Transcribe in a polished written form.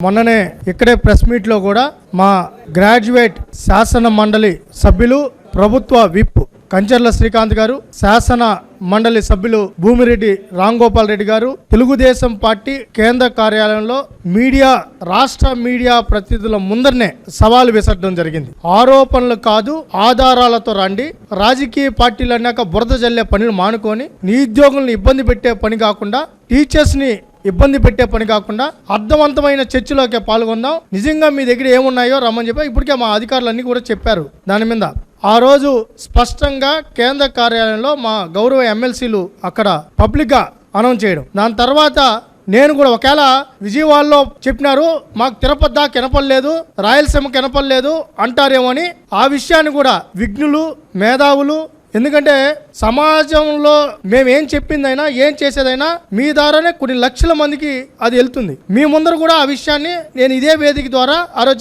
మొన్ననే ఇక్కడే press meet లో కూడా మా గ్రాడ్యుయేట్ శాసన మండలి సభ్యులు ప్రభుత్వ విప్ కంచర్ల శ్రీకాంత్ గారు, శాసన మండలి సభ్యులు భూమిరెడ్డి రాంగోపాల్ రెడ్డి గారు, తెలుగుదేశం పార్టీ కేంద్ర కార్యాలయంలో రాష్ట్ర మీడియా ప్రతినిధుల ముందరనే సవాలు విసరడం జరిగింది. ఆరోపణలు కాదు ఆధారాలతో రండి, రాజకీయ పార్టీలు అన్నాక బురద జల్లే పనులు మానుకొని నిరుద్యోగులను ఇబ్బంది పెట్టే పని కాకుండా, టీచర్స్ ని ఇబ్బంది పెట్టే పని కాకుండా అర్థవంతమైన చర్చలోకి పాల్గొందాం, నిజంగా మీ దగ్గర ఏమున్నాయో రమ్మని చెప్పి ఇప్పటికే మా అధికారులన్నీ కూడా చెప్పారు. దాని మీద ఆ రోజు స్పష్టంగా కేంద్ర కార్యాలయంలో మా గౌరవ ఎమ్మెల్సీలు అక్కడ పబ్లిక్ గా అనౌన్స్ చేయడం. దాని తర్వాత నేను కూడా ఒకవేళ విజయవాడలో చెప్పినారు మాకు తిరుపతి దాకా వినపడలేదు, రాయలసీమకి వినపడలేదు అంటారేమో అని ఆ విషయాన్ని కూడా విఘ్నులు, మేధావులు, ఎందుకంటే సమాజంలో మేమేం చెప్పిందైనా ఏం చేసేదైనా మీ ద్వారానే కొన్ని లక్షల మందికి అది వెళ్తుంది. మీ ముందర కూడా ఆ విషయాన్ని నేను ఇదే వేదిక ద్వారా ఆ రోజు